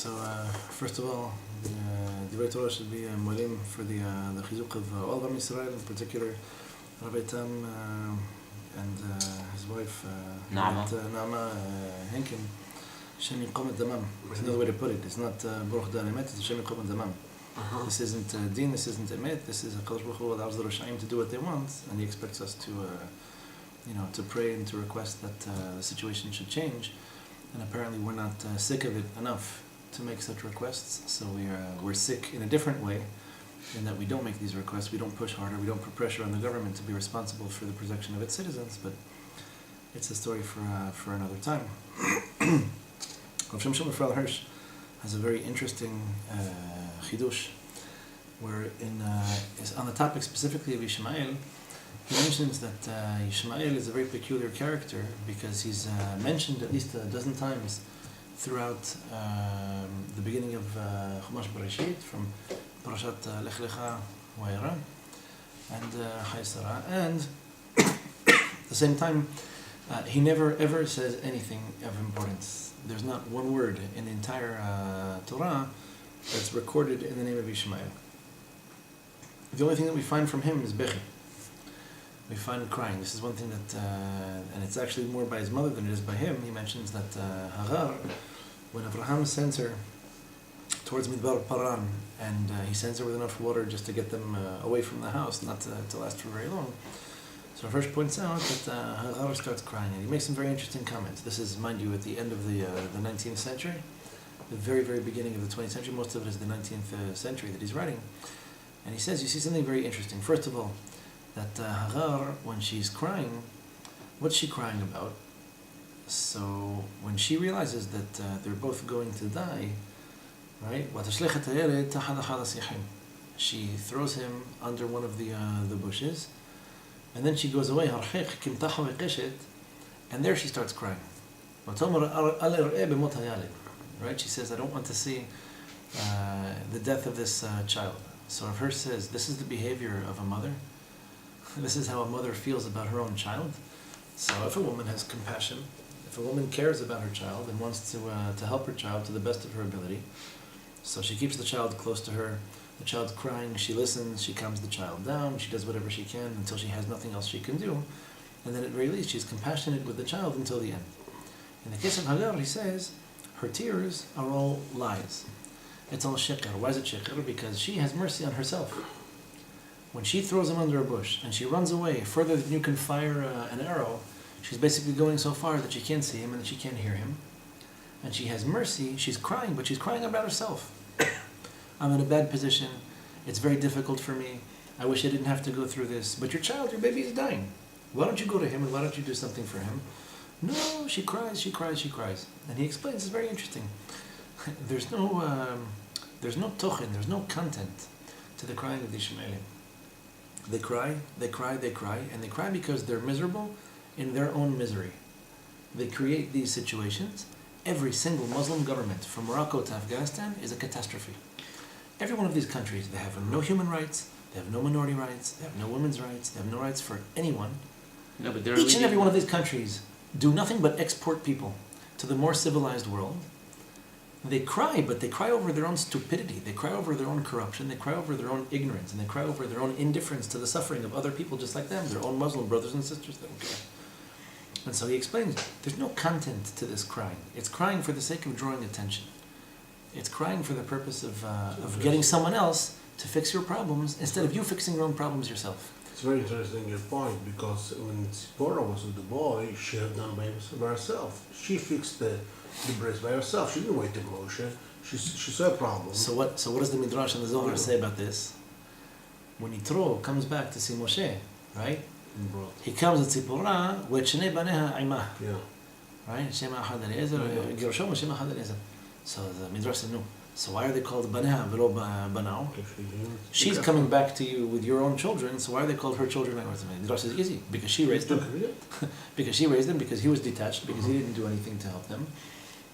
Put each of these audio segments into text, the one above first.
First of all, the Torah should be molim for the chizuk of all of Am Yisrael, in particular Rav Avidan and his wife Naama Henkin. Shem Yikom et Damam. There's another way to put it. It's not Baruch Dan Emet, it's Shem Yikom et Damam. This isn't Din, this isn't Emet, this is HaKadosh Baruch Hu allows the Roshaim to do what they want, and he expects us to to pray and to request that the situation should change. And apparently we're not sick of it enough to make such requests, so we're sick in a different way, in that we don't make these requests, we don't push harder, we don't put pressure on the government to be responsible for the protection of its citizens, but it's a story for another time. Rav Shimshon Hirsch has a very interesting chidush, where is on the topic specifically of Yishmael. He mentions that Yishmael is a very peculiar character because he's mentioned at least a dozen times throughout the beginning of Chumash Bereshit, from Parashat Lech Lecha Vayera and Chai Sarah, and at the same time he never ever says anything of importance. There's not one word in the entire Torah that's recorded in the name of Yishmael. The only thing that we find from him is Bechi. We find crying. This is one thing that, and it's actually more by his mother than it is by him. He mentions that Hagar, when Abraham sends her towards Midbar Paran, and he sends her with enough water just to get them away from the house, not to last for very long. So Hirsch points out that Hagar starts crying, and he makes some very interesting comments. This is, mind you, at the end of the 19th century, the very, very beginning of the 20th century. Most of it is the 19th century that he's writing. And he says, you see something very interesting. First of all, that Hagar, when she's crying, what's she crying about? So when she realizes that they're both going to die, right? She throws him under one of the bushes, and then she goes away, and there she starts crying. Right? She says, I don't want to see the death of this child. So Rav Hirsch says, this is the behavior of a mother. This is how a mother feels about her own child. So if a woman has compassion, if a woman cares about her child and wants to help her child to the best of her ability, so she keeps the child close to her, the child's crying, she listens, she calms the child down, she does whatever she can until she has nothing else she can do, and then at very least she's compassionate with the child until the end. In the case of Hagar, he says, her tears are all lies. It's all sheker. Why is it sheker? Because she has mercy on herself. When she throws him under a bush and she runs away further than you can fire an arrow, she's basically going so far that she can't see him and that she can't hear him. And she has mercy, she's crying, but she's crying about herself. I'm in a bad position, it's very difficult for me, I wish I didn't have to go through this, but your child, your baby is dying. Why don't you go to him and why don't you do something for him? No, she cries, she cries, she cries. And he explains, it's very interesting. There's no tochen, there's no content to the crying of the Ishmaelim. They cry, they cry, they cry, and they cry because they're miserable in their own misery. They create these situations. Every single Muslim government, from Morocco to Afghanistan, is a catastrophe. Every one of these countries, they have no human rights, they have no minority rights, they have no women's rights, they have no rights for anyone. No, but each and every one of these countries do nothing but export people to the more civilized world. They cry, but they cry over their own stupidity, they cry over their own corruption, they cry over their own ignorance, and they cry over their own indifference to the suffering of other people just like them, their own Muslim brothers and sisters. They don't care. And so he explains, there's no content to this crying. It's crying for the sake of drawing attention. It's crying for the purpose of getting someone else to fix your problems instead of you fixing your own problems yourself. It's very interesting your point, because when Tzipora was with the boy, she had done by herself. She fixed the breast by herself. She didn't wait to Moshe. She saw a problem. So what does the Midrash and the Zohar say about this? When Yitro comes back to see Moshe, right? He comes to Tzipora with Shnei Baneha Imah. Yeah. Right? Shema Ahad Eliezer, Giroshom and Shema Ahad Eliezer. So the Midrash said no. So why are they called Baneha velo Banao? She's coming back to you with your own children, so why are they called her children? The Midrash says easy, because she raised them. Because she raised them, because he was detached, because he didn't do anything to help them.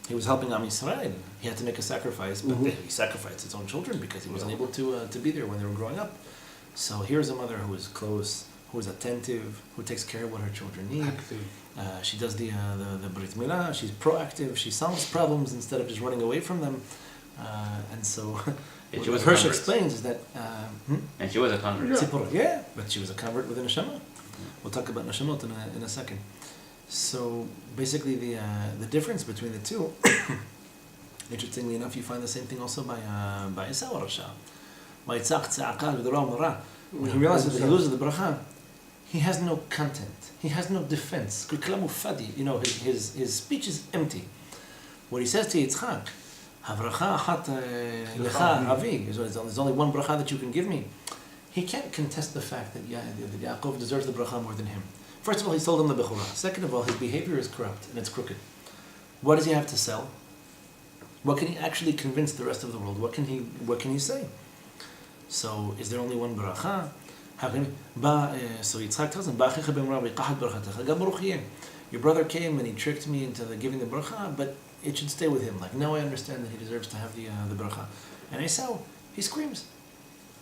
He was helping Am Yisrael. He had to make a sacrifice, but he sacrificed his own children because he wasn't able to be there when they were growing up. So here's a mother who is close, who is attentive, who takes care of what her children need. She does the Brit Milah, she's proactive, she solves problems instead of just running away from them. And so And she what was a Hirsch convert. explains is that And she was a convert. yeah, but she was a convert with a neshama. We'll talk about neshamot in a second. So basically, the difference between the two, interestingly enough, you find the same thing also by Esau Rasha. By Yitzhak tza'akal v'dorah u'mara. When he realizes that he loses the bracha, he has no content. He has no defense. You know, his speech is empty. What he says to Yitzchak, Havracha achat lecha avi. There's only one bracha that you can give me. He can't contest the fact that Yaakov deserves the bracha more than him. First of all, he sold him the bechorah. Second of all, his behavior is corrupt and it's crooked. What does he have to sell? What can he actually convince the rest of the world? What can he say? So, is there only one bracha? How can so Yitzchak tells him, your brother came and he tricked me into giving the bracha, but it should stay with him. Like, now I understand that he deserves to have the bracha. And Esau, he screams.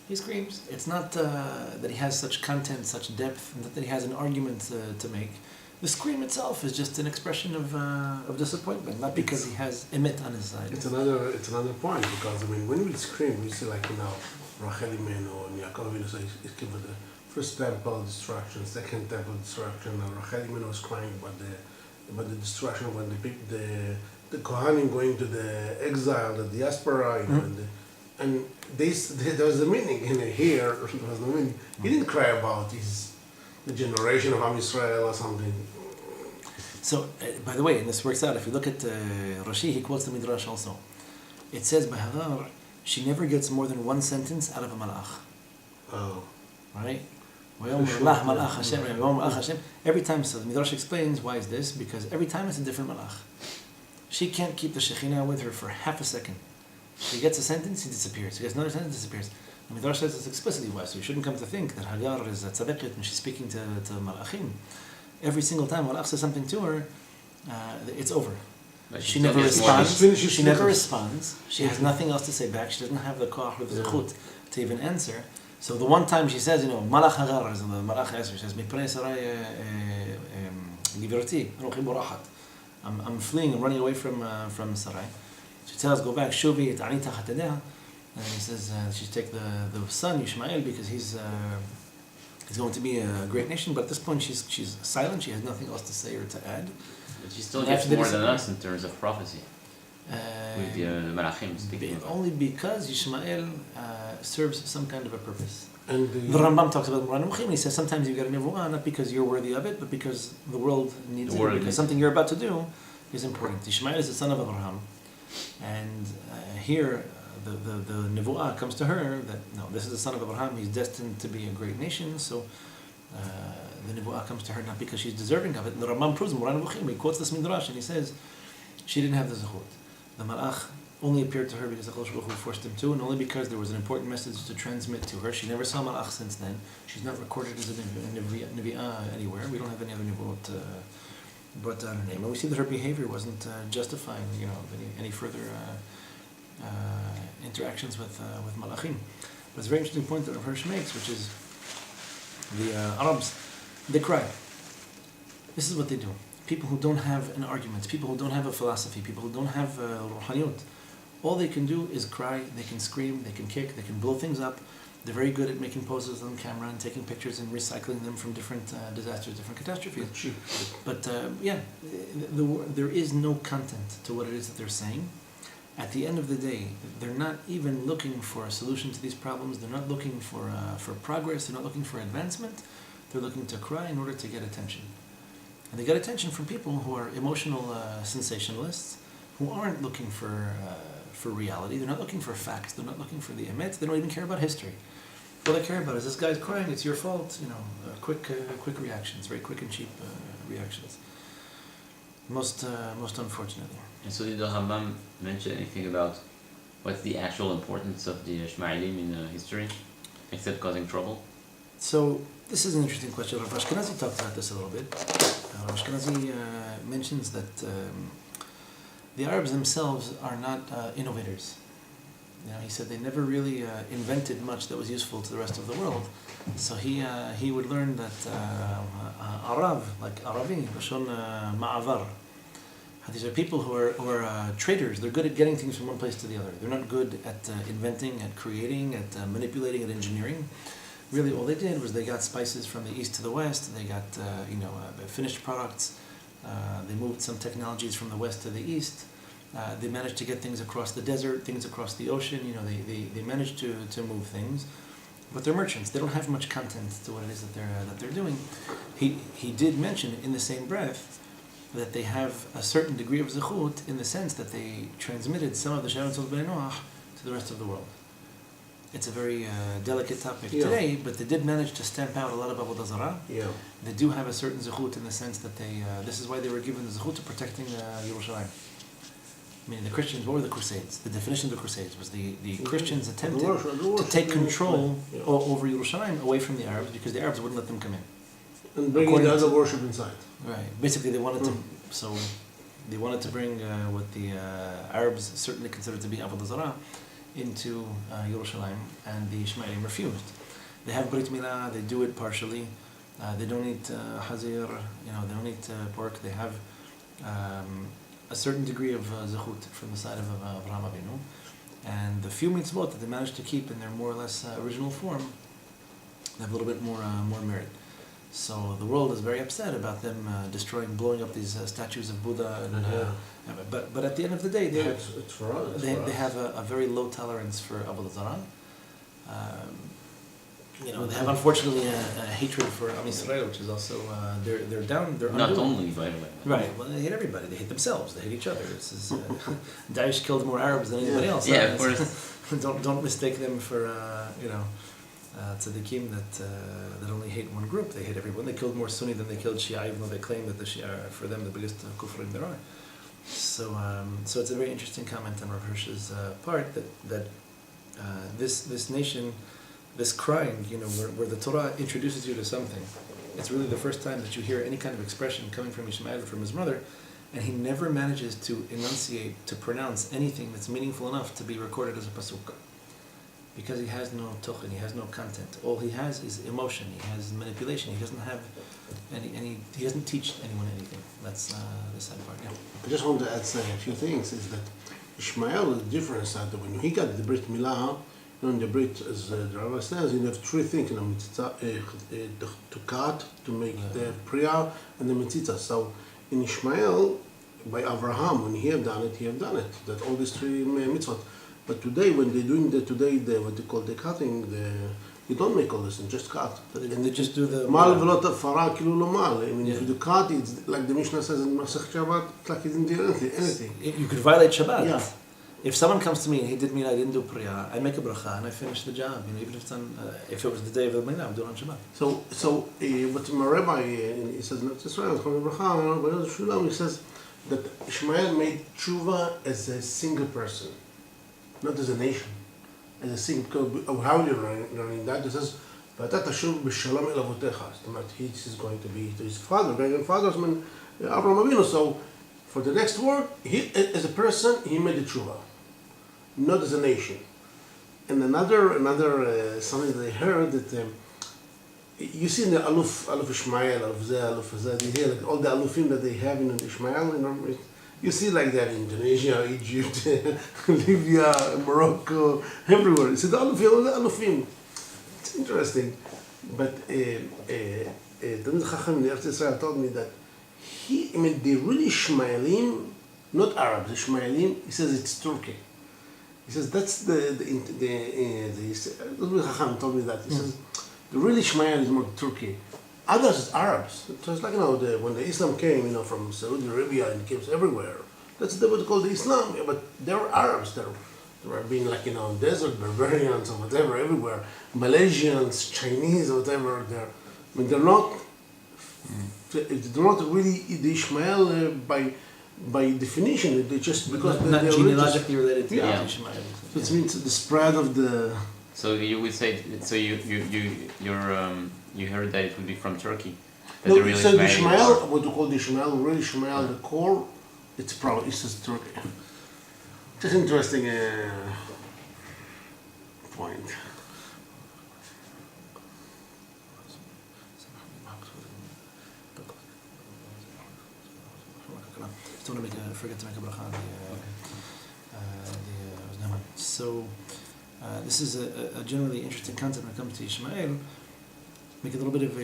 He screams. It's not that he has such content, such depth, not that he has an argument to make. The scream itself is just an expression of disappointment, not because he has emet on his side. It's another point, because I mean, when we scream, we see, like, you know, Rachel Imenu and Yaakov Avinu, so he's given the first temple destruction, second temple destruction, and Rachel Imenu was crying about the destruction when the Kohanim going to the exile, the diaspora, you know, and there was a meaning in here. There was no meaning. He didn't cry about the generation of Am Yisrael or something. So, by the way, and this works out. If you look at Rashi, he quotes the Midrash also. It says by Hagar, she never gets more than one sentence out of a malach. Oh. Right? Every time, so the Midrash explains why is this, because every time it's a different malach. She can't keep the Shekhinah with her for half a second. She gets a sentence, he disappears. She gets another sentence, disappears. The Midrash says this explicitly why, so you shouldn't come to think that Hagar is a tzaddiket when she's speaking to malachim. Every single time malach says something to her, it's over. She never responds. She never responds. She has nothing else to say back. She doesn't have the koach or the zechut to even answer. So the one time she says, you know, malach Hagar, as the malach answers, she says, "Mipnei sarai giverti, ruchi borachat." I'm fleeing. I'm running away from Sarai. She tells, "Go back, shuvi et ani tachat yadeh." And he says she take the son Yishmael because he's going to be a great nation. But at this point, she's silent. She has nothing else to say or to add. But she still gets more than us in terms of prophecy. With the Malachim speaking about. Only because Yishmael serves some kind of a purpose. And the Rambam talks about Moran Muchim. He says sometimes you get a nevuah not because you're worthy of it, but because the world needs it. Because something you're about to do is important. Yishmael is the son of Abraham, and here the nevuah comes to her that no, this is the son of Abraham. He's destined to be a great nation. So the nevuah comes to her not because she's deserving of it. And the Rambam proves Moran Muchim. He quotes this midrash and he says she didn't have the zechut. The malach only appeared to her because HaKadosh Baruch Hu forced him to, and only because there was an important message to transmit to her. She never saw malach since then. She's not recorded as a nevi'ah anywhere. We don't have any other nevuot brought down her name. And we see that her behavior wasn't justifying, you know, any further interactions with malachim. But it's a very interesting point that Rav Hirsch makes, which is the Arabs, they cry. This is what they do. People who don't have an argument, people who don't have a philosophy, people who don't have ruhaniyut, all they can do is cry, they can scream, they can kick, they can blow things up. They're very good at making poses on camera and taking pictures and recycling them from different disasters, different catastrophes. But there is no content to what it is that they're saying. At the end of the day, they're not even looking for a solution to these problems. They're not looking for progress. They're not looking for advancement. They're looking to cry in order to get attention. And they get attention from people who are emotional sensationalists, who aren't looking for reality. They're not looking for facts. They're not looking for the emet. They don't even care about history. All they care about is this guy's crying. It's your fault. You know, quick reactions, very quick and cheap reactions. Most unfortunately. And so did the Rambam mention anything about what's the actual importance of the Ishmaelim in history, except causing trouble? So this is an interesting question. Rav Ashkenazi talks about this a little bit. Rav Ashkenazi mentions that the Arabs themselves are not innovators. You know, he said they never really invented much that was useful to the rest of the world. So he would learn that Arab, like Arabi, Lashon Ma'avar, These are people who are traders. They're good at getting things from one place to the other. They're not good at inventing, at creating, at manipulating, at engineering. Really, all they did was they got spices from the east to the west. They got finished products. They moved some technologies from the west to the east. They managed to get things across the desert, things across the ocean. They managed to move things. But they're merchants. They don't have much content to what it is that they're doing. He did mention in the same breath that they have a certain degree of zechut in the sense that they transmitted some of the Shabbat of Bnei Noach to the rest of the world. It's a very delicate topic today, but they did manage to stamp out a lot of Avodah Zarah. Yeah. They do have a certain zechut in the sense that this is why they were given the zechut to protecting Yerushalayim. I mean, the Christians, what were the Crusades? The definition of the Crusades was the Christians attempted to take control over Yerushalayim away from the Arabs because the Arabs wouldn't let them come in. And bringing the other worship inside. Right. Basically, they wanted to bring what the Arabs certainly considered to be Avodah Zarah into Yerushalayim, and the Ishmaelim refused. They have Brit Milah, they do it partially. They don't eat hazir, they don't eat pork. They have a certain degree of zechut from the side of Avraham Avinu, and the few mitzvot that they managed to keep in their more or less original form, they have a little bit more merit. So the world is very upset about them blowing up these statues of Buddha. But at the end of the day, they have a very low tolerance for Avodah Zarah. They have unfortunately a hatred for Am Yisrael, which is also they're down. They're not only, by the way. Right. Well, they hate everybody. They hate themselves. They hate each other. Daesh killed more Arabs than anybody else. Yeah, of course. Don't mistake them for tzaddikim that only hate one group. They hate everyone. They killed more Sunni than they killed Shia, even though they claim that the Shia are for them the biggest kufrim there are. So it's a very interesting comment on Rav Hirsch's part that this nation, this crying, where the Torah introduces you to something, it's really the first time that you hear any kind of expression coming from Ishmael or from his mother, and he never manages to enunciate, to pronounce anything that's meaningful enough to be recorded as a pasuk. Because he has no tochen, he has no content. All he has is emotion, he has manipulation, he doesn't have he doesn't teach anyone anything. That's the sad part, yeah. I just want to add a few things, is that Ishmael is different, that when he got the Brit Milah, in the Brit, as the Rabbi says, you have three things, to cut, to make the priya, and the mitzvah. So in Ishmael, by Avraham, when he have done it, that all these three mitzvot. But today, when they're doing what they call the cutting, you don't make all this and just cut. And they just do the mal v'lo tafara kilu lo mal. I mean, if you do cut, it's like the Mishnah says in Masech Shabbat, it's like he didn't do anything. You could violate Shabbat. Yeah. If someone comes to me and he did me, I didn't do priya, I make a bracha and I finish the job. Even if it's if it was the day of the Minah, I'm doing it on Shabbat. So what my rabbi he says, not Israel, from the bracha, but Shulam, he says that Ishmael made tshuva as a single person, not as a nation, as a single. How are you learning that? It says, "V'ata tashuv b'shalom el avotecha." He is going to be to his father, grandfather's man, Avraham Avinu. So for the next word, he as a person, he made the tshuva, not as a nation. And another something that I heard that you see in the Aluf Ishmael, Aluf Zeh, you hear like all the Alufim that they have in Ishmael. You see like that in Indonesia, Egypt, Libya, Morocco, everywhere. You see the Alufim. It's interesting. But Talmid Chacham in Eretz Israel told me that the really Ishmaelim, not Arabs, Ishmaelim, he says it's Turkey. He says that's the Chacham told me that. He says the really Ishmael is more Turkey. Others is Arabs. So it's like when the Islam came, from Saudi Arabia and came everywhere. That's what they call the Islam. But there were Arabs. There were being desert barbarians or whatever everywhere. Malaysians, Chinese, or whatever. They're not. They're not really the Ishmael by definition. They just because not they're genealogically related to Ishmael. So it means the spread of the. So you would say you heard that it would be from Turkey. No, it said Ishmael. What you call the Ishmael, really Ishmael, the core. It's probably just Turkey. Just interesting point. Just want to make forget to make a bracha on the Naaman. So this is a generally interesting concept when it comes to Ishmael. Make a little bit of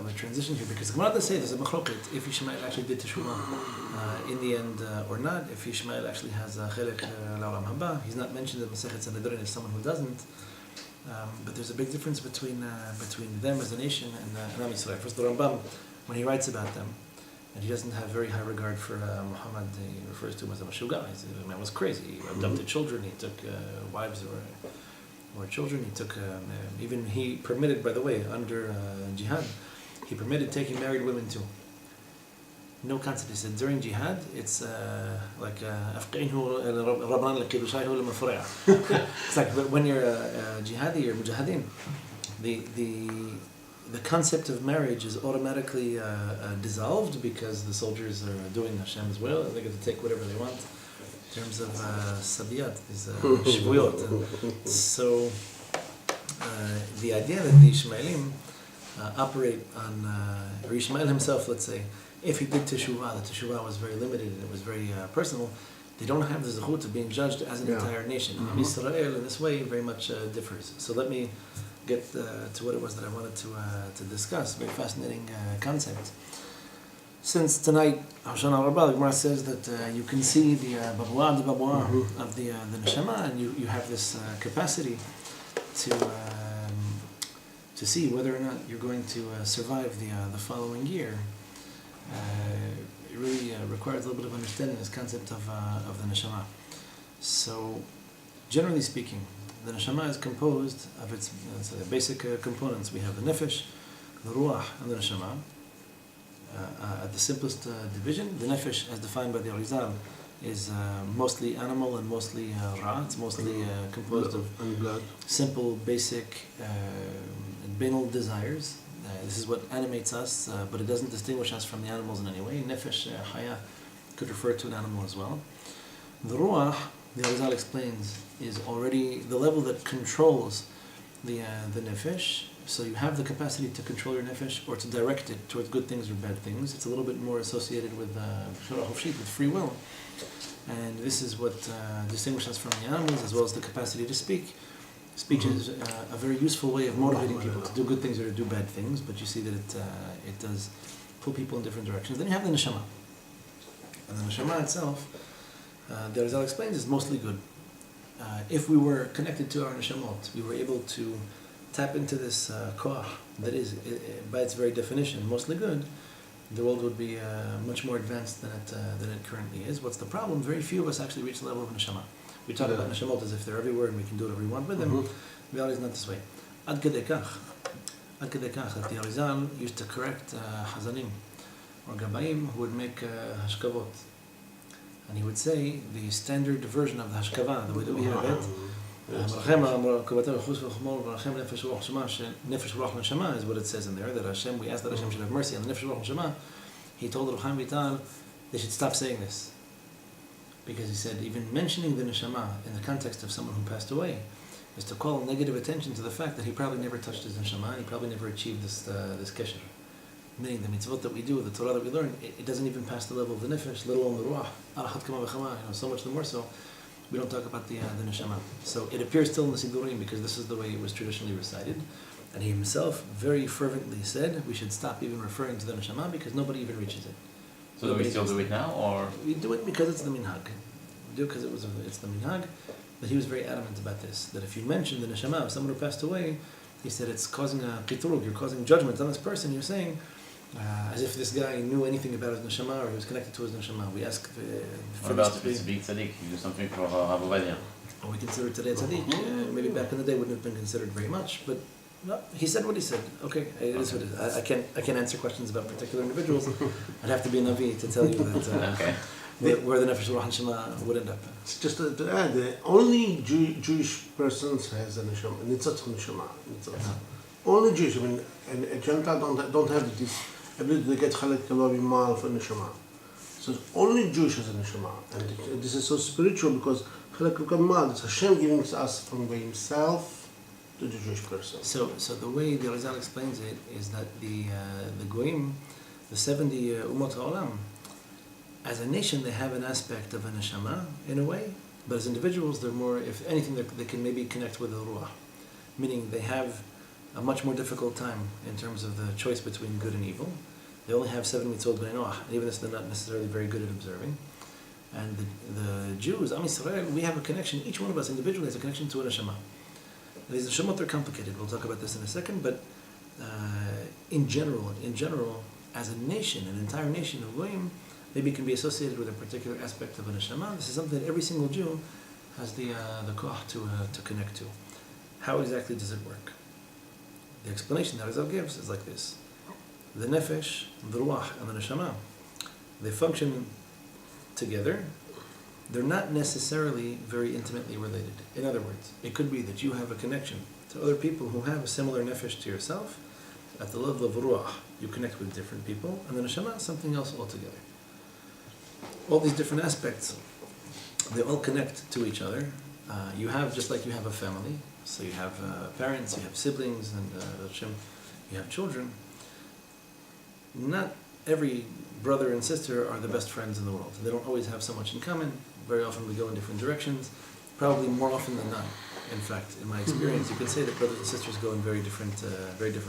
a transition here, because the Gemara does say there's a machloket if Ishmael actually did teshuvah in the end or not. If Ishmael actually has a chelek la'olam haba, he's not mentioned in Masechet Sanhedrin as someone who doesn't. But there's a big difference between them as a nation and Am Yisrael. First, the Rambam, when he writes about them, and he doesn't have very high regard for Muhammad, he refers to him as a mashuga. The man was crazy. He adopted children. He took wives or children. He took even he permitted, by the way, under jihad, he permitted taking married women too. No concept. He said during jihad, it's like afqinhu rabban liqidushayhu lemafreya. It's like when you're jihadi or mujahideen, the concept of marriage is automatically dissolved because the soldiers are doing Hashem's will and they get to take whatever they want in terms of sabiyat, is shvuyot. So the idea that the Ishmaelim operate on, or Ishmael himself, let's say, if he did teshuvah, the teshuvah was very limited and it was very personal, they don't have the zechut of being judged as an entire nation. Israel in this way very much differs. So let me get to what it was that I wanted to discuss. Very fascinating concept. Since tonight, Hoshaanah Rabah, the Gemara says that you can see the babuah of the neshama, and you have this capacity to see whether or not you're going to survive the following year. It really requires a little bit of understanding this concept of the neshama. So, generally speaking, the neshama is composed of its basic components. We have the nefesh, the ruach, and the neshama. At the simplest division, the nefesh, as defined by the Arizal, is mostly animal and mostly ra. It's mostly composed of simple, basic, banal desires. This is what animates us, but it doesn't distinguish us from the animals in any way. Nefesh, haya, could refer to an animal as well. The ruach, the Arizal explains, is already the level that controls the nefesh. So you have the capacity to control your nefesh or to direct it towards good things or bad things. It's a little bit more associated with with free will. And this is what distinguishes us from the animals, as well as the capacity to speak. Speech is a very useful way of motivating people to do good things or to do bad things, but you see that it does pull people in different directions. Then you have the neshama. And the neshama itself, the Arizal explains, is mostly good. If we were connected to our neshamot, we were able to tap into this koach that is, by its very definition, mostly good, the world would be much more advanced than it currently is. What's the problem? Very few of us actually reach the level of neshama. We talk about neshamot as if they're everywhere and we can do whatever we want with them. Reality is not this way. Ad kedei kach, that the Arizal used to correct hazanim or gabayim who would make hashkavot. And he would say the standard version of the hashkava, the way that we have it, is what it says in there, that Hashem, we ask that Hashem should have mercy on the nefesh ruach neshama. He told Rav Chaim Vital they should stop saying this. Because he said, even mentioning the neshama in the context of someone who passed away is to call negative attention to the fact that he probably never touched his neshama, and he probably never achieved this kesher. Meaning the mitzvot that we do, the Torah that we learn, it doesn't even pass the level of the nefesh, let alone the ruach. So much the more so, we don't talk about the neshama. So it appears still in the Sidurim because this is the way it was traditionally recited. And he himself very fervently said we should stop even referring to the neshama because nobody even reaches it. So do we still do it now, or? We do it because it's the minhag. We do it because it's the minhag. But he was very adamant about this, that if you mention the neshama of someone who passed away, he said it's causing a qitrug, you're causing judgment on this person, you're saying, as if this guy knew anything about his neshama or he was connected to his neshama. We ask what about if it's a big tzaddik, you do something for Rav Avidan? Well, we consider it today tzaddik. Maybe back in the day wouldn't have been considered very much, but no, he said what he said. Okay, it is what it is. I can't answer questions about particular individuals. I'd have to be a Navi to tell you that where the nefesh ruach neshama would end up. Just to add, only Jewish persons has a neshama, nitzatz neshama. Only Jewish. I mean, and Gentile don't have this ability to get chalek kalavi mal for neshama. So only Jewish has a neshama, and this is so spiritual because chalek kalavi mal is Hashem giving to us from by Himself to the Jewish person. So the way the Arizal explains it is that the goyim, the 70 umot ha'olam, as a nation, they have an aspect of a neshama in a way, but as individuals, they're more, if anything, they can maybe connect with the ruach, meaning they have a much more difficult time in terms of the choice between good and evil. They only have 7 mitzvot b'nei Noach, and even this they're not necessarily very good at observing. And the Jews, Am Yisrael, we have a connection, each one of us individually has a connection to a neshama. These neshamot are complicated, we'll talk about this in a second, but in general, as a nation, an entire nation of Goyim, maybe can be associated with a particular aspect of a neshama. This is something that every single Jew has the koach to connect to. How exactly does it work? The explanation that Rizal gives is like this. The nefesh, the ruach, and the neshama, they function together. They're not necessarily very intimately related. In other words, it could be that you have a connection to other people who have a similar nefesh to yourself. At the level of ruach, you connect with different people, and the neshama is something else altogether. All these different aspects, they all connect to each other. You have, just like you have a family, so you have parents, you have siblings, and you have children. Not every brother and sister are the best friends in the world. They don't always have so much in common. Very often we go in different directions, probably more often than not. In fact, in my experience, you could say that brothers and sisters go in very different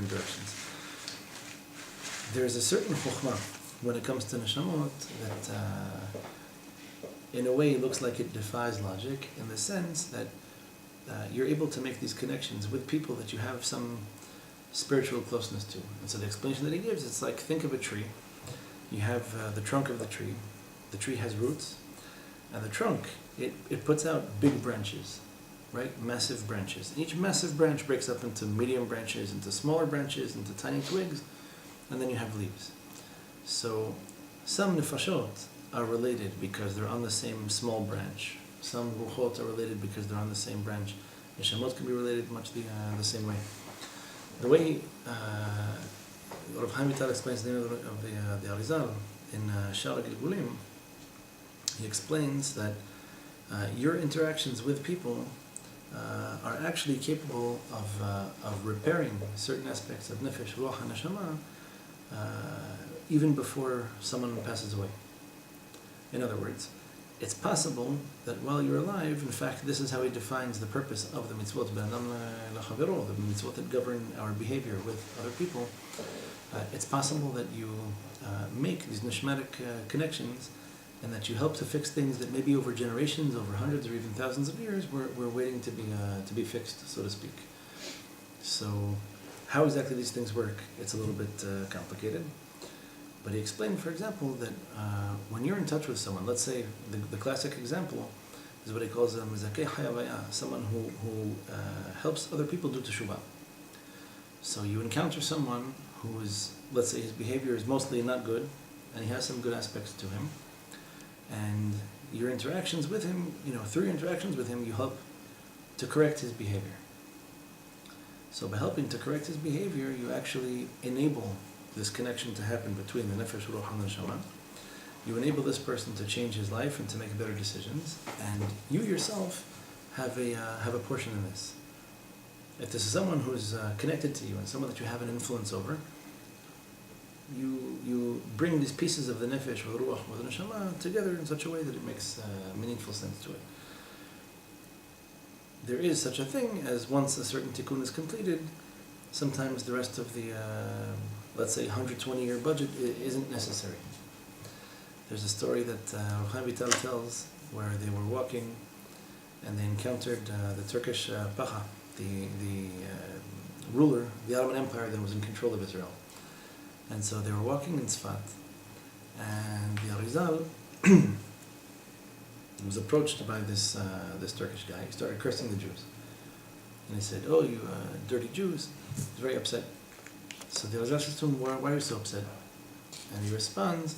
directions. There is a certain chokhmah when it comes to neshamot that, in a way, looks like it defies logic, in the sense that you're able to make these connections with people that you have some spiritual closeness to. And so the explanation that he gives, it's like, think of a tree. You have the trunk of the tree. The tree has roots, and the trunk, it puts out big branches, right? Massive branches. And each massive branch breaks up into medium branches, into smaller branches, into tiny twigs, and then you have leaves. So some nefashot are related because they're on the same small branch. Some ruchot are related because they're on the same branch. Neshamot can be related much the same way. The way Rav Chaim Vital explains the name of the Arizal in Sha'ar Gilgulim, he explains that your interactions with people are actually capable of repairing certain aspects of nefesh, ruach, and neshama even before someone passes away. In other words, it's possible that while you're alive, in fact, this is how he defines the purpose of the mitzvot, the mitzvot that govern our behavior with other people. It's possible that you make these neshmatic connections, and that you help to fix things that maybe over generations, over hundreds or even thousands of years, we're waiting to be fixed, so to speak. So, how exactly these things work? It's a little bit complicated. But he explained, for example, that when you're in touch with someone, let's say the classic example is what he calls a mizakeh hayavaya, someone who helps other people do teshuvah. So you encounter someone who is, let's say his behavior is mostly not good, and he has some good aspects to him, and your interactions with him, through your interactions with him, you help to correct his behavior. So by helping to correct his behavior, you actually enable this connection to happen between the nefesh, ruach, and neshama. You enable this person to change his life and to make better decisions, and you yourself have a portion in this. If this is someone who's connected to you and someone that you have an influence over, you bring these pieces of the nefesh, with ruach, with the neshama together in such a way that it makes meaningful sense to it. There is such a thing as once a certain tikkun is completed, sometimes the rest of the let's say 120-year budget isn't necessary. There's a story that Rav Chaim Vital tells where they were walking and they encountered the Turkish Pacha, the ruler, the Ottoman Empire that was in control of Israel. And so they were walking in Tzfat, and the Arizal was approached by this Turkish guy. He started cursing the Jews. And he said, "Oh, you dirty Jews." He was very upset. So the Arizal says to him, why are you so upset? And he responds,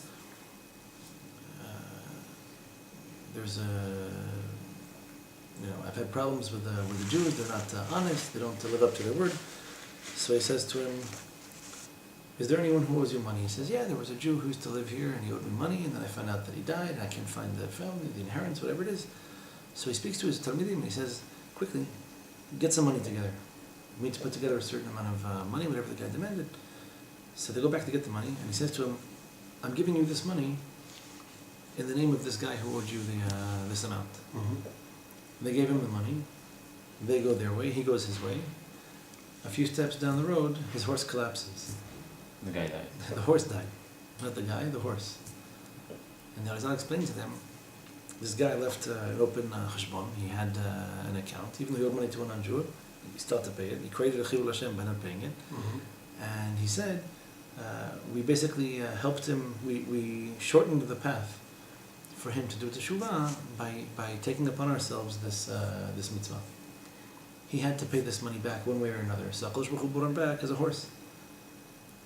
I've had problems with the Jews. They're not honest. They don't live up to their word. So he says to him, "Is there anyone who owes you money?" He says, "Yeah, there was a Jew who used to live here and he owed me money, and then I found out that he died, and I can't find the family, the inheritance, whatever it is." So he speaks to his Talmidim and he says, "Quickly, get some money together. We need to put together a certain amount of money, whatever the guy demanded." So they go back to get the money, and he says to him, "I'm giving you this money in the name of this guy who owed you this amount. Mm-hmm. They gave him the money. They go their way. He goes his way. A few steps down the road, his horse collapses. The guy died. The horse died. Not the guy, the horse. And the Arizal explained to them, this guy left an open cheshbon. He had an account. Even though he owed money to a non-Jew, he started to pay it. He created a chilul Hashem by not paying it. Mm-hmm. And he said, we basically helped him, we shortened the path for him to do teshuvah by taking upon ourselves this mitzvah. He had to pay this money back one way or another. So HaKadosh Baruch Hu brought him back as a horse.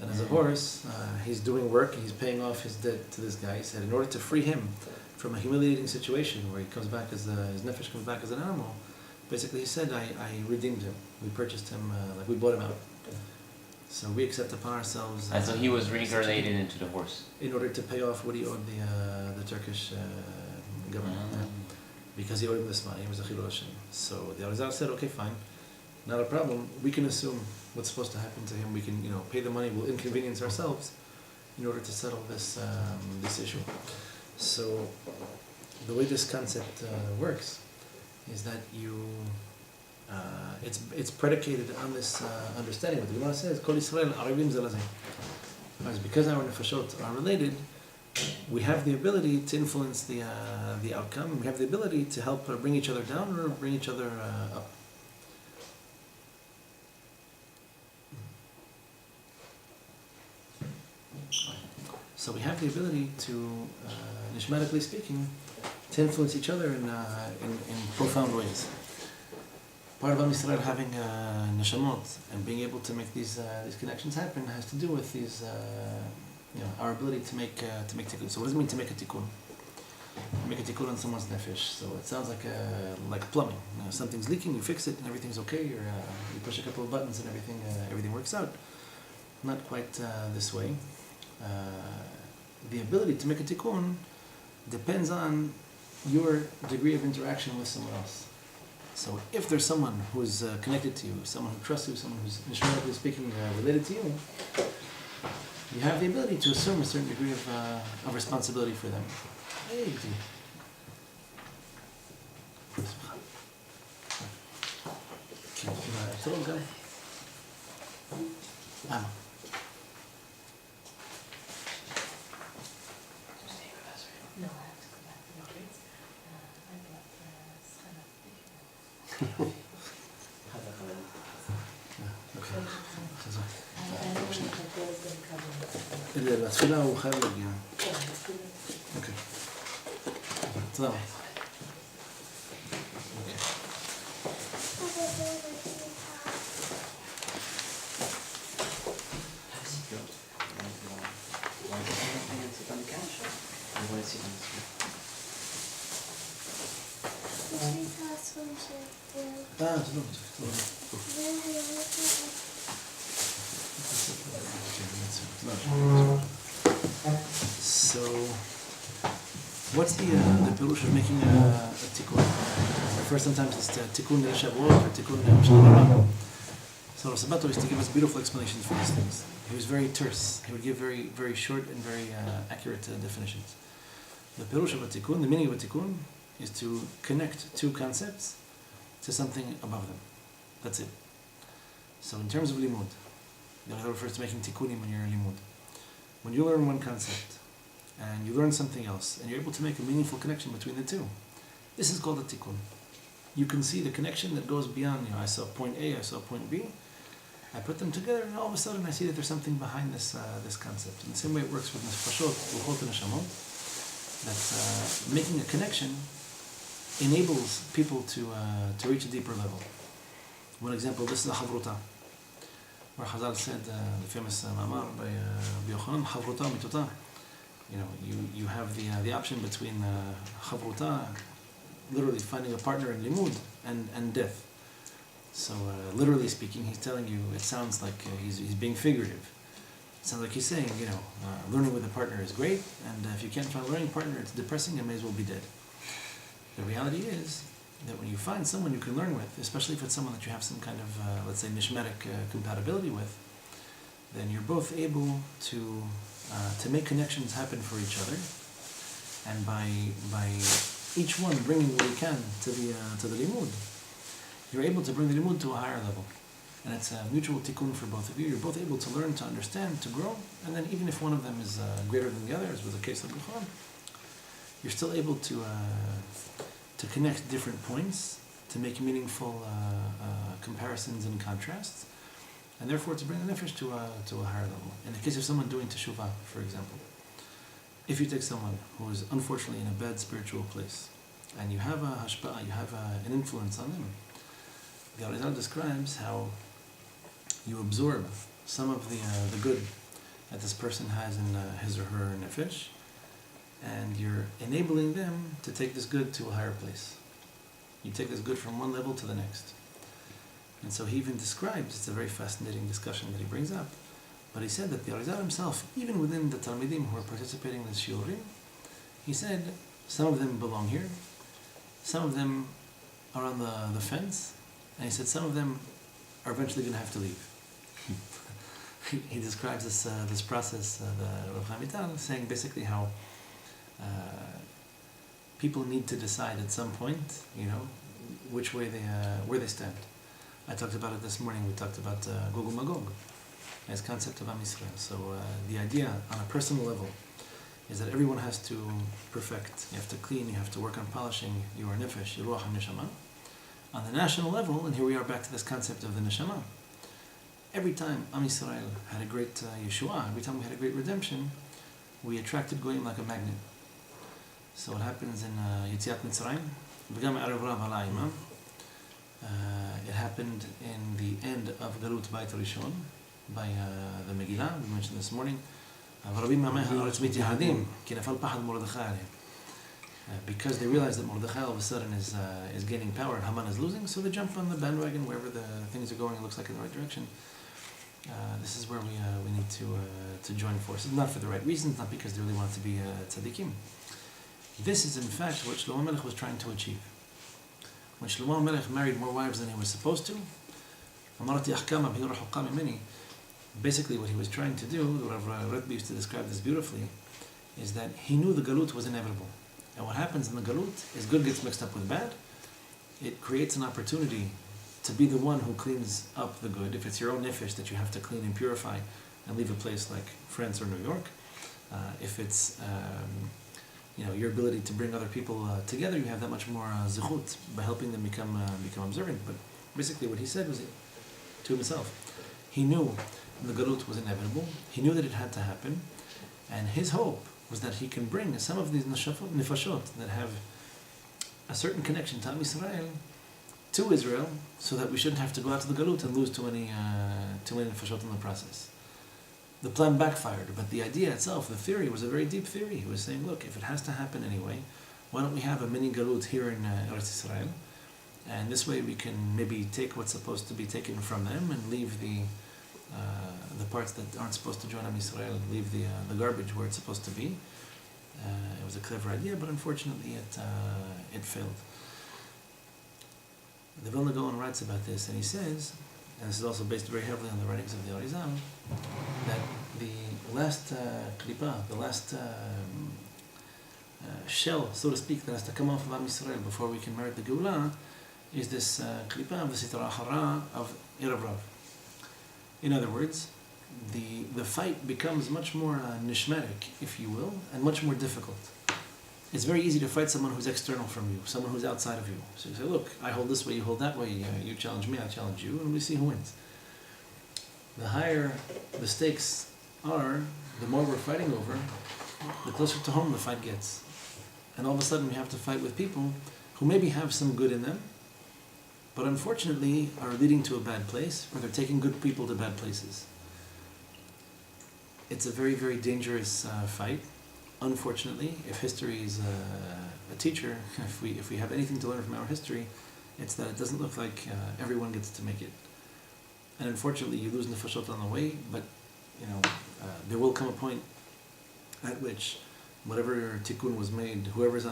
And as a horse, he's doing work, he's paying off his debt to this guy. He said, in order to free him from a humiliating situation where he comes back as his nefesh comes back as an animal, basically he said, I redeemed him. We purchased him, like we bought him out. So we accept upon ourselves. And so he was reincarnated into the horse. In order to pay off what he owed the Turkish government. Yeah. Because he owed him this money, it was a chilul Hashem. So the Arizal said, okay, fine, not a problem. We can assume what's supposed to happen to him. We can, pay the money. We'll inconvenience ourselves in order to settle this issue. So the way this concept works is that it's predicated on this understanding. What the Gemara says, Kol Yisrael Arevim Ze Leze. Because our nefashot are related, we have the ability to influence the outcome. We have the ability to help bring each other down or bring each other up. So we have the ability to, nishmatically speaking, to influence each other in profound ways. Part of Am Yisrael having neshamot and being able to make these connections happen has to do with these, our ability to make tikkun. So what does it mean to make a tikkun? Make a tikkun on someone's nefesh. So it sounds like plumbing. Something's leaking, you fix it, and everything's okay. Or you push a couple of buttons and everything works out. Not quite this way. The ability to make a tikkun depends on your degree of interaction with someone else. So if there's someone who's connected to you, someone who trusts you, someone who's nishmatically speaking related to you, you have the ability to assume a certain degree of responsibility for them. Hey, No, I have to go back to the kids. I brought Hoshaanah. לתפילה הוא חייב להגיע. אוקיי. תודה רבה. So, what's the pirush of making a tikkun? Refers sometimes it's tikkun de Shavuot or tikkun de Hoshaanah Rabah. So Rav Sabato used to give us beautiful explanations for these things. He was very terse. He would give very, very short and very accurate definitions. The pirush of a tikkun, the meaning of a tikkun, is to connect two concepts to something above them. That's it. So in terms of limud, the Rizal refers to making tikkunim when you're in limud. When you learn one concept and you learn something else and you're able to make a meaningful connection between the two, this is called a tikkun. You can see the connection that goes beyond, I saw point A, I saw point B, I put them together and all of a sudden I see that there's something behind this concept. In the same way it works with nefashot, ruchot and neshamot, that making a connection enables people to reach a deeper level. One example, this is a chavruta, where Chazal said, the famous ma'amar by Yochanan, chavruta mitota. You have the option between chavruta, literally finding a partner in limud, and death. So literally speaking, he's telling you, it sounds like he's being figurative. It sounds like he's saying, learning with a partner is great, and if you can't find a learning partner, it's depressing and may as well be dead. The reality is that when you find someone you can learn with, especially if it's someone that you have some kind of, let's say, nishmatic compatibility with, then you're both able to make connections happen for each other, And by each one bringing what he can to the limud, you're able to bring the limud to a higher level. And it's a mutual tikkun for both of you. You're both able to learn, to understand, to grow. And then even if one of them is greater than the other, as was the case of Bukhara, you're still able to connect different points, to make meaningful comparisons and contrasts, and therefore to bring the nefesh to a higher level. In the case of someone doing teshuvah, for example, if you take someone who is unfortunately in a bad spiritual place, and you have a hashpa'ah, you have an influence on them, the Arizal describes how you absorb some of the good that this person has in his or her nefesh, and you're enabling them to take this good to a higher place. You take this good from one level to the next. And so he even describes, it's a very fascinating discussion that he brings up, but he said that the Arizal himself, even within the Talmidim who are participating in the Shiurim, he said some of them belong here, some of them are on the fence, and he said some of them are eventually going to have to leave. He describes this process, the Rav Avidan, saying basically how people need to decide at some point, which way where they stand. I talked about it this morning. We talked about Gog Magog as concept of Am Yisrael. So the idea on a personal level is that everyone has to perfect. You have to clean. You have to work on polishing your nefesh, your ruach and neshama. On the national level, and here we are back to this concept of the neshama. Every time Am Yisrael had a great Yeshua, every time we had a great redemption, we attracted Goyim like a magnet. So what happens in Yetziat Mitzrayim, V'gam Erev Rav Hala Imam, it happened in the end of Galut Beit Rishon by the Megillah, we mentioned this morning, because they realized that Mordechai all of a sudden is gaining power and Haman is losing, so they jump on the bandwagon wherever the things are going, it looks like in the right direction. This is where we need to join forces, not for the right reasons, not because they really want to be tzaddikim. This is in fact what Shlomo Melech was trying to achieve. When Shlomo Melech married more wives than he was supposed to, basically what he was trying to do, Rav Rebbe used to describe this beautifully, is that he knew the galut was inevitable. And what happens in the galut is good gets mixed up with bad. It creates an opportunity to be the one who cleans up the good. If it's your own nefesh that you have to clean and purify and leave a place like France or New York, if it's your ability to bring other people together, you have that much more zichut by helping them become observant. But basically what he said was to himself, he knew the galut was inevitable, he knew that it had to happen, and his hope was that he can bring some of these nefashot that have a certain connection to Am Yisrael to Israel, so that we shouldn't have to go out to the galut and lose too many nefashot in the process. The plan backfired, but the idea itself, the theory, was a very deep theory. He was saying, look, if it has to happen anyway, why don't we have a mini galut here in Eretz Yisrael, and this way we can maybe take what's supposed to be taken from them and leave the parts that aren't supposed to join Am Yisrael, and leave the garbage where it's supposed to be. It was a clever idea, but unfortunately it failed. The Vilna Gaon writes about this, and he says, and this is also based very heavily on the writings of the Arizal, that the last klipa, the last shell, so to speak, that has to come off of Am Yisrael before we can merit the Geulah, is this klipa of the Sitra Achara of Erev Rav. In other words, the fight becomes much more nishmerik, if you will, and much more difficult. It's very easy to fight someone who's external from you, someone who's outside of you. So you say, look, I hold this way, you hold that way, you challenge me, I challenge you, and we see who wins. The higher the stakes are, the more we're fighting over, the closer to home the fight gets. And all of a sudden we have to fight with people who maybe have some good in them, but unfortunately are leading to a bad place, or they're taking good people to bad places. It's a very, very dangerous fight. Unfortunately, if history is a teacher, if we have anything to learn from our history, it's that it doesn't look like everyone gets to make it. And unfortunately, you lose nefashot on the way, but there will come a point at which whatever tikkun was made, whoever's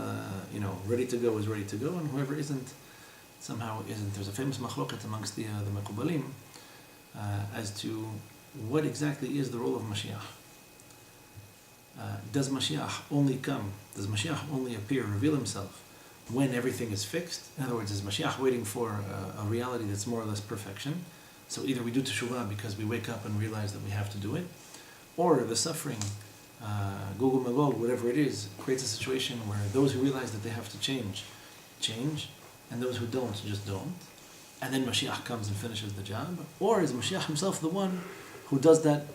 ready to go is ready to go, and whoever isn't, somehow isn't. There's a famous machloket amongst the Mekubalim as to what exactly is the role of Mashiach. Does Mashiach only come, does Mashiach only appear, reveal himself when everything is fixed? In other words, is Mashiach waiting for a reality that's more or less perfection? So either we do teshuvah because we wake up and realize that we have to do it, or the suffering, Google Magog, whatever it is, creates a situation where those who realize that they have to change, and those who don't, just don't. And then Mashiach comes and finishes the job. Or is Mashiach himself the one who does that,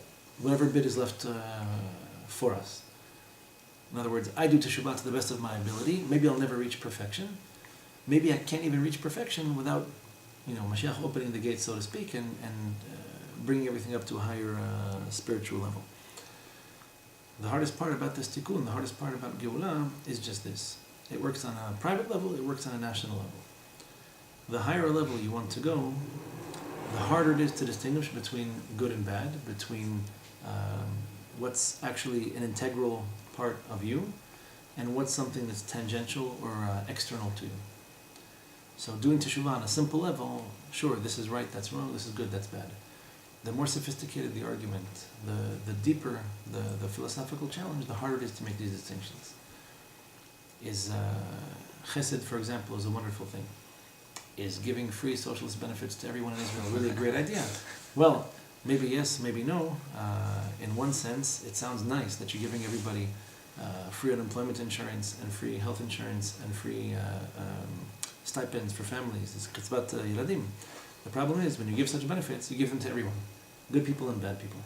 whatever bit is left for us? In other words, I do teshuvah to the best of my ability. Maybe I'll never reach perfection. Maybe I can't even reach perfection without, Mashiach opening the gate, so to speak, and bringing everything up to a higher spiritual level. The hardest part about this tikkun, the hardest part about Geulah is just this. It works on a private level, it works on a national level. The higher level you want to go, the harder it is to distinguish between good and bad, between what's actually an integral part of you and what's something that's tangential or external to you. So doing teshuvah on a simple level, sure, this is right, that's wrong, this is good, that's bad. The more sophisticated the argument, the deeper the philosophical challenge, the harder it is to make these distinctions. Chesed, for example, is a wonderful thing. Is giving free socialist benefits to everyone in Israel really a great idea? Well, maybe yes, maybe no. In one sense, it sounds nice that you're giving everybody free unemployment insurance and free health insurance and free stipends for families. It's about Yiladim. The problem is, when you give such benefits, you give them to everyone. Good people and bad people.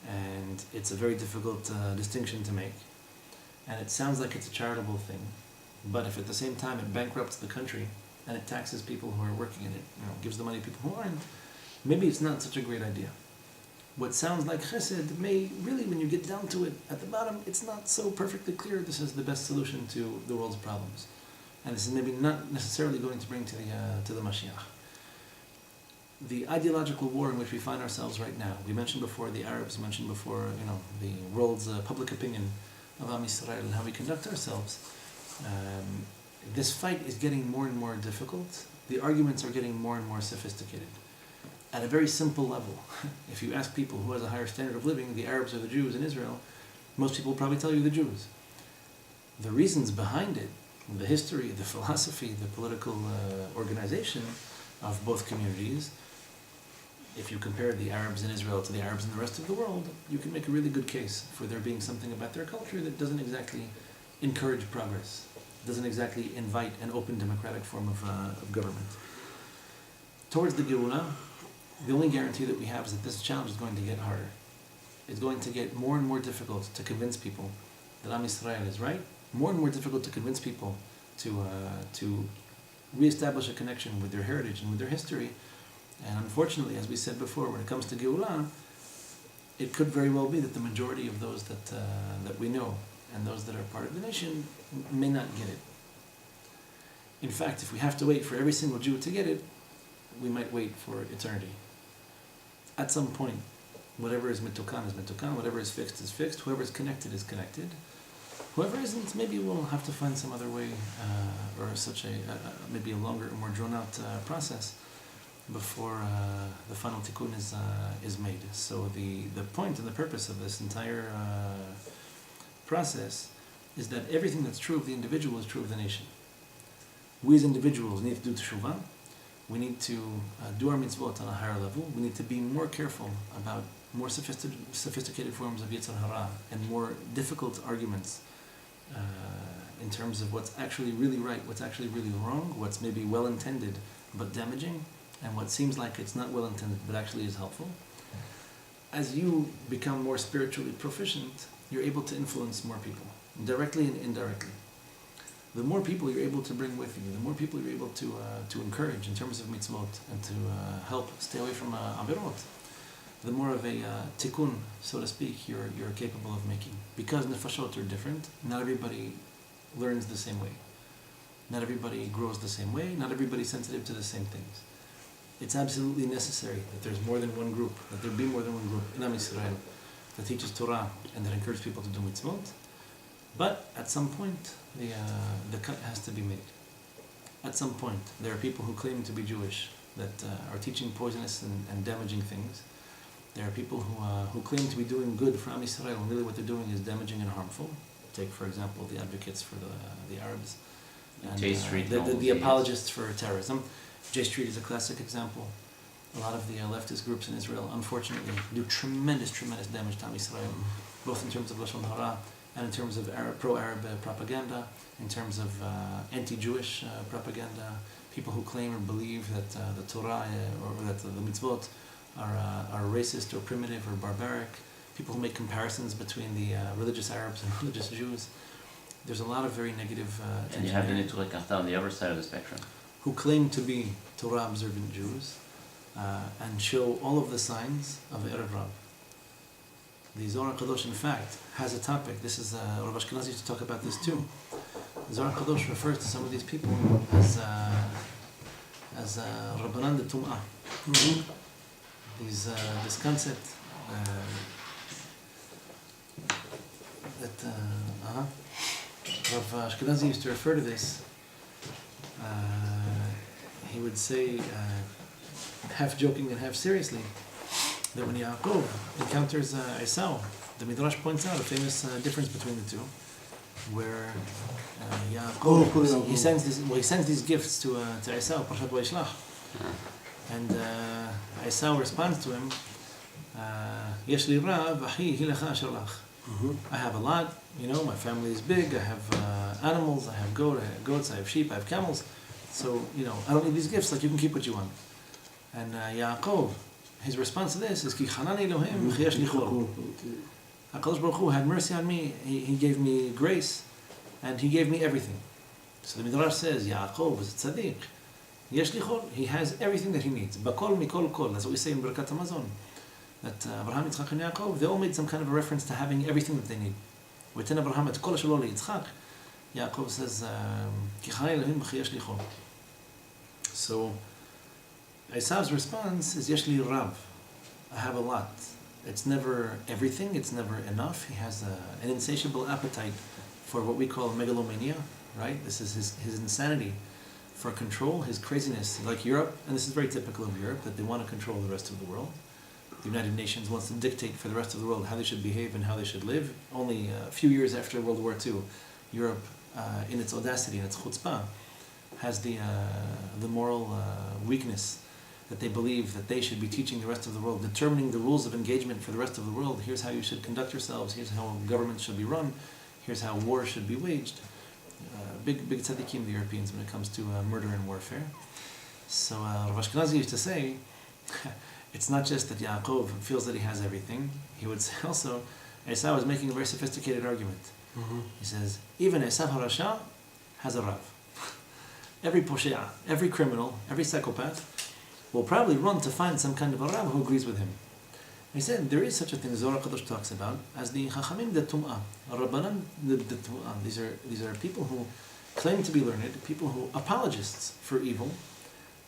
And it's a very difficult distinction to make. And it sounds like it's a charitable thing. But if at the same time it bankrupts the country and it taxes people who are working in it, gives the money to people who aren't, maybe it's not such a great idea. What sounds like chesed may really, when you get down to it, at the bottom, it's not so perfectly clear this is the best solution to the world's problems. And this is maybe not necessarily going to bring to the Mashiach. The ideological war in which we find ourselves right now, we mentioned before the Arabs, mentioned before, the world's public opinion of Am Yisrael and how we conduct ourselves. This fight is getting more and more difficult. The arguments are getting more and more sophisticated. At a very simple level, if you ask people who has a higher standard of living, the Arabs or the Jews in Israel, most people will probably tell you the Jews. The reasons behind it, the history, the philosophy, the political organization of both communities, if you compare the Arabs in Israel to the Arabs in the rest of the world, you can make a really good case for there being something about their culture that doesn't exactly encourage progress, doesn't exactly invite an open democratic form of government. Towards the Geulah, the only guarantee that we have is that this challenge is going to get harder. It's going to get more and more difficult to convince people that Am Yisrael is right, more and more difficult to convince people to reestablish a connection with their heritage and with their history. And unfortunately, as we said before, when it comes to Geulah, it could very well be that the majority of those that we know and those that are part of the nation may not get it. In fact, if we have to wait for every single Jew to get it, we might wait for eternity. At some point, whatever is mitukan is mitukan, whatever is fixed, whoever is connected. Whoever isn't, maybe we'll have to find some other way, or such maybe a longer, more drawn-out process before the final tikkun is made. So the point and the purpose of this entire process is that everything that's true of the individual is true of the nation. We as individuals need to do teshuvah. We need to do our mitzvot on a higher level. We need to be more careful about more sophisticated forms of Yetzer Hara and more difficult arguments in terms of what's actually really right, what's actually really wrong, what's maybe well-intended but damaging, and what seems like it's not well-intended but actually is helpful. As you become more spiritually proficient, you're able to influence more people, directly and indirectly. The more people you're able to bring with you, the more people you're able to encourage in terms of mitzvot and to help stay away from avirot, the more of a tikkun, so to speak, you're capable of making. Because nefashot are different, not everybody learns the same way. Not everybody grows the same way, not everybody's sensitive to the same things. It's absolutely necessary that there's more than one group, that there be more than one group in Am Yisrael that teaches Torah and that encourages people to do mitzvot. But at some point, the cut has to be made. At some point, there are people who claim to be Jewish that are teaching poisonous and damaging things. There are people who claim to be doing good for Am Yisrael, and really what they're doing is damaging and harmful. Take, for example, the advocates for the Arabs. And, J Street. the apologists for terrorism. J Street is a classic example. A lot of the leftist groups in Israel, unfortunately, do tremendous damage to Am Yisrael, both in terms of Lashon Hara and in terms of pro-Arab propaganda, in terms of anti-Jewish propaganda, people who claim or believe that the Torah or that the mitzvot are racist or primitive or barbaric, people who make comparisons between the religious Arabs and religious Jews. There's a lot of very negative and you have the Neturei Karta on the other side of the spectrum, who claim to be Torah observant Jews and show all of the signs of Erev Rav. The Zohar Kadosh, in fact, has a topic. This is Rav Ashkenazi used to talk about this too. The Zohar Kadosh refers to some of these people as Rabbanan de Tum'ah. This concept that Rav Ashkenazi used to refer to this. He would say, half joking and half seriously, that when Yaakov encounters Esau, the Midrash points out a famous difference between the two, where Yaakov he sends these gifts to Esau, Parshat Vayishlach, and Esau responds to him, Yesh li rav, achi hi lecha asher lach. I have a lot, my family is big, I have animals, I have goats, I have sheep, I have camels, so, I don't need these gifts, like you can keep what you want. And Yaakov, his response to this is, Ki chanani Elohim v'chi yesh li chol. HaKadosh Baruch Hu had mercy on me, he gave me grace, and he gave me everything. So the Midrash says, Yaakov is a tzaddik, yesh li chol, he has everything that he needs. Bakol mikol kol, that's what we say in Birkat Hamazon. That Abraham, Yitzchak, and Yaakov, they all made some kind of a reference to having everything that they need. Within Abraham, et kol shelo liyitzchak, Yaakov says, Ki chanani Elohim v'chi yesh li chol. So, Esau's response is Yesh li rav. I have a lot. It's never everything, it's never enough. He has an insatiable appetite for what we call megalomania, right? This is his insanity for control, his craziness, like Europe, and this is very typical of Europe, that they want to control the rest of the world. The United Nations wants to dictate for the rest of the world how they should behave and how they should live. Only a few years after World War II, Europe, in its audacity, in its chutzpah, has the moral weakness that they believe that they should be teaching the rest of the world, determining the rules of engagement for the rest of the world. Here's how you should conduct yourselves. Here's how governments should be run. Here's how war should be waged. Big tzaddikim, the Europeans, when it comes to murder and warfare. So Rav Ashkenazi used to say, it's not just that Yaakov feels that he has everything. He would say also, Esau is making a very sophisticated argument. He says, even Esau HaRasha has a Rav. Every poshea, every criminal, every psychopath will probably run to find some kind of a Rav who agrees with him. He said there is such a thing Zohar Kadosh talks about as the Chachamim de Tum'ah, Rabbanan de Tum'ah. These are people who claim to be learned, people who apologists for evil,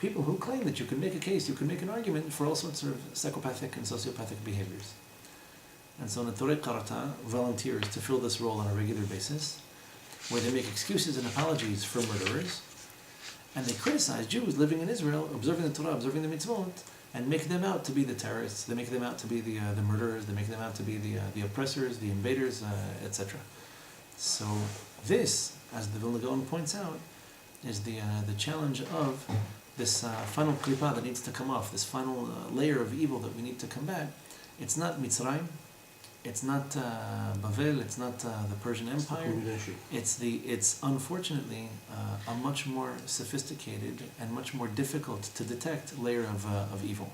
people who claim that you can make a case, you can make an argument for all sorts of psychopathic and sociopathic behaviors. And so Neturei Karta volunteers to fill this role on a regular basis, where they make excuses and apologies for murderers, and they criticize Jews living in Israel, observing the Torah, observing the mitzvot, and make them out to be the terrorists. They make them out to be the murderers. They make them out to be the oppressors, the invaders, etc. So this, as the Vilna Gaon points out, is the challenge of this final klipa that needs to come off, this final layer of evil that we need to combat. It's not Mitzrayim, it's not Bavel, it's not the Persian Empire. It's unfortunately a much more sophisticated and much more difficult to detect layer of evil.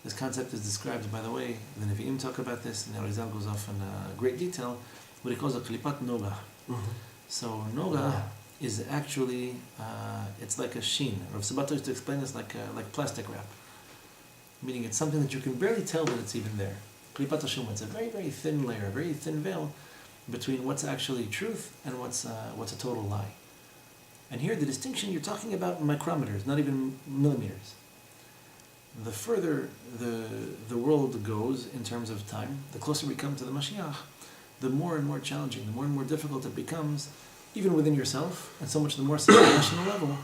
This concept is described, by the way, the Nevi'im talk about this, and Arizal goes off in great detail, what he calls a klipat noga. So noga is actually, it's like a sheen. Rav Sabato used to explain this like plastic wrap, meaning it's something that you can barely tell that it's even there. Klipat Hashum, it's a very, very thin layer, a very thin veil between what's actually truth and what's a total lie. And here the distinction, you're talking about micrometers, not even millimeters. The further the world goes in terms of time, the closer we come to the Mashiach, the more and more challenging, the more and more difficult it becomes, even within yourself, and so much the more on a national level,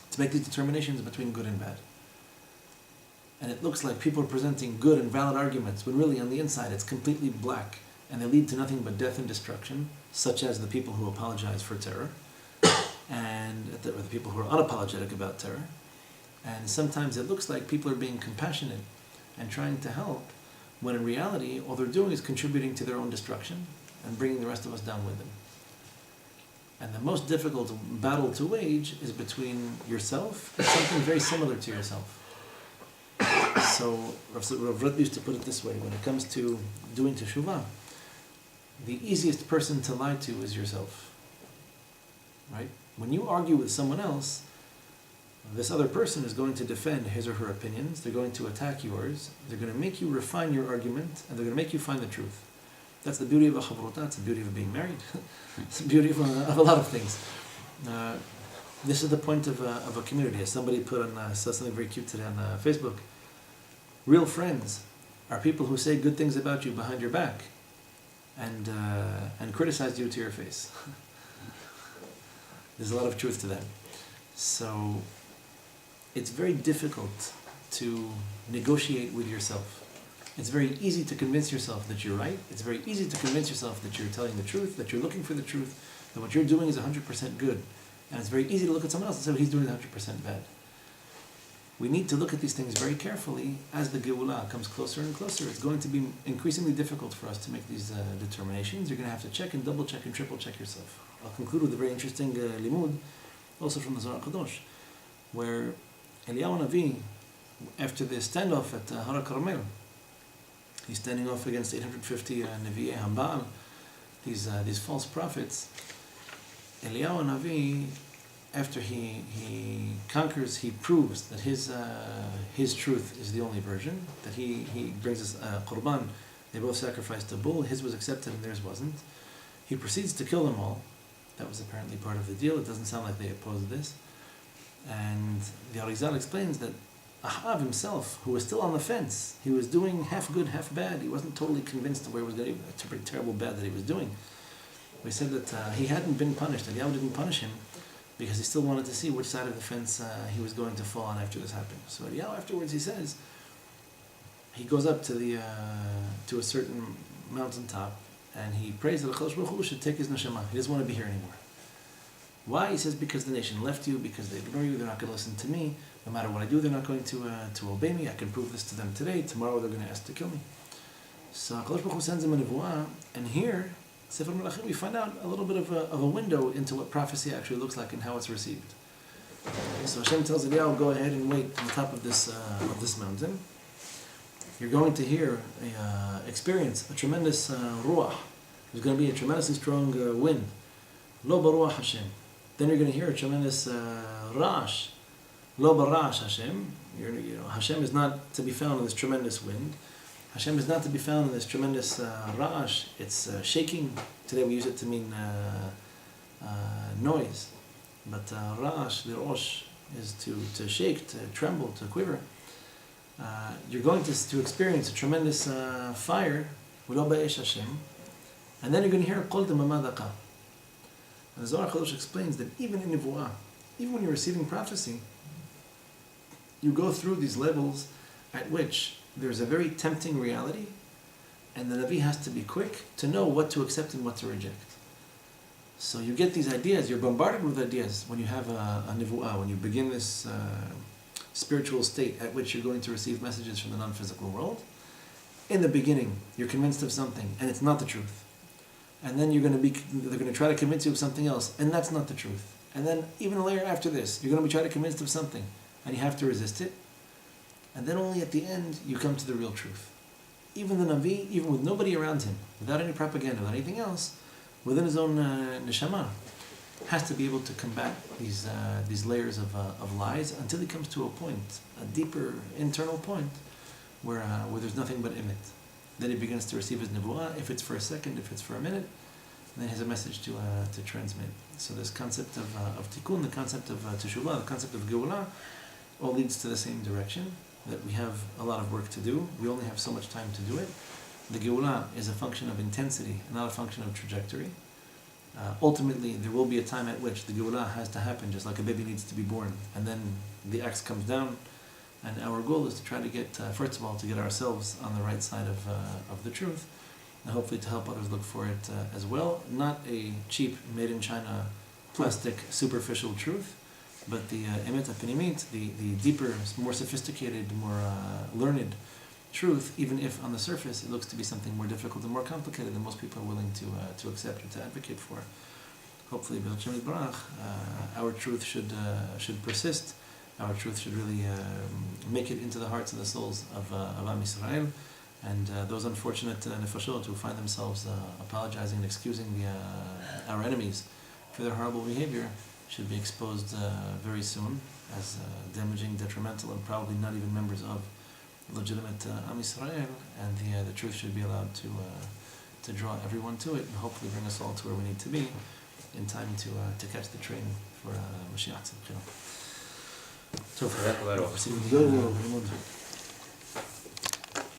to make these determinations between good and bad. And here the distinction, you're talking about micrometers, not even millimeters. The further the world goes in terms of time, the closer we come to the Mashiach, the more and more challenging, the more and more difficult it becomes, even within yourself, and so much the more on a national level, to make these determinations between good and bad. and it looks like people are presenting good and valid arguments, when really on the inside it's completely black, and they lead to nothing but death and destruction, such as the people who apologize for terror, or the people who are unapologetic about terror. And sometimes it looks like people are being compassionate and trying to help, when in reality all they're doing is contributing to their own destruction and bringing the rest of us down with them. And the most difficult battle to wage is between yourself and something very similar to yourself. So Rav Rebbe used to put it this way: when it comes to doing teshuvah, the easiest person to lie to is yourself. Right? When you argue with someone else, this other person is going to defend his or her opinions, they're going to attack yours, they're going to make you refine your argument, and they're going to make you find the truth. That's the beauty of a chavruta, it's the beauty of being married, it's the beauty of a lot of things. This is the point of a community. As somebody put on, said something very cute today on Facebook, real friends are people who say good things about you behind your back and criticize you to your face. There's a lot of truth to that. So it's very difficult to negotiate with yourself. It's very easy to convince yourself that you're right. It's very easy to convince yourself that you're telling the truth, that you're looking for the truth, that what you're doing is 100% good. And it's very easy to look at someone else and say, well, he's doing 100% bad. We need to look at these things very carefully. As the Geulah comes closer and closer, it's going to be increasingly difficult for us to make these determinations. You're going to have to check and double check and triple check yourself. I'll conclude with a very interesting limud, also from the Zohar Kadosh, where Eliyahu Navi, after the standoff at Har HaKarmel, he's standing off against 850 Nevi'ei Hamba'al, these false prophets. Eliyahu Navi, after he conquers, he proves that his truth is the only version, that he brings us Qurban. They both sacrificed a bull, his was accepted and theirs wasn't. He proceeds to kill them all. That was apparently part of the deal. It doesn't sound like they opposed this. And the Arizal explains that Ahav himself, who was still on the fence, he was doing half good, half bad. He wasn't totally convinced of where it was going. It's a pretty terrible bad that he was doing. We said that he hadn't been punished. Eliyahu didn't punish him because he still wanted to see which side of the fence he was going to fall on after this happened. So Eliyahu afterwards, he says, he goes up to a certain mountaintop and he prays that HaKadosh Baruch Hu should take his neshama. He doesn't want to be here anymore. Why? He says, because the nation left you, because they ignore you, they're not going to listen to me. No matter what I do, they're not going to obey me. I can prove this to them today. Tomorrow they're going to ask to kill me. So HaKadosh Baruch Hu sends him a nevuah, and here, Sefer Melachim, we find out a little bit of a window into what prophecy actually looks like and how it's received. So Hashem tells Eliyahu, go ahead and wait on the top of this mountain. You're going to experience a tremendous ruach. There's going to be a tremendously strong wind. Lo baruach Hashem. Then you're going to hear a tremendous ra'ash. Lo bara'ash Hashem. Hashem is not to be found in this tremendous wind. Hashem is not to be found in this tremendous ra'ash. It's shaking. Today we use it to mean noise. But ra'ash, lirosh, is to shake, to tremble, to quiver. You're going to experience a tremendous fire, Lo ba'esh Hashem. And then you're going to hear Qol Mamadaqa. And the Zohar Kadosh explains that even in Nevuah, even when you're receiving prophecy, you go through these levels at which there's a very tempting reality, and the Navi has to be quick to know what to accept and what to reject. So you get these ideas, you're bombarded with ideas when you have a Nevuah, when you begin this spiritual state at which you're going to receive messages from the non-physical world. In the beginning, you're convinced of something, and it's not the truth. And then they're going to try to convince you of something else, and that's not the truth. And then even a layer after this, you're going to be trying to convinced of something, and you have to resist it. And then only at the end, you come to the real truth. Even the Navi, even with nobody around him, without any propaganda, without anything else, within his own neshama, has to be able to combat these layers of lies until he comes to a point, a deeper internal point, where there's nothing but emet. Then he begins to receive his nevuah, if it's for a second, if it's for a minute, and then he has a message to transmit. So this concept of tikkun, the concept of teshuvah, the concept of geulah, all leads to the same direction, that we have a lot of work to do. We only have so much time to do it. The geulah is a function of intensity, not a function of trajectory. Ultimately, there will be a time at which the geulah has to happen, just like a baby needs to be born, and then the axe comes down, And our goal is to try to get, first of all, to get ourselves on the right side of the truth, and hopefully to help others look for it as well. Not a cheap, made in China, plastic, superficial truth, but the emet hapnimit, the deeper, more sophisticated, more learned truth, even if on the surface it looks to be something more difficult and more complicated than most people are willing to accept or to advocate for. Hopefully, B'Hashem Yitbarach, our truth should persist. Our truth should really make it into the hearts and the souls of Am Yisrael, and those unfortunate nefashot who find themselves apologizing and excusing our enemies for their horrible behavior should be exposed very soon as damaging, detrimental, and probably not even members of legitimate Am Yisrael, and the truth should be allowed to draw everyone to it and hopefully bring us all to where we need to be in time to catch the train for Mashiach Tzidkenu. So, Jazakallah. proceeding with the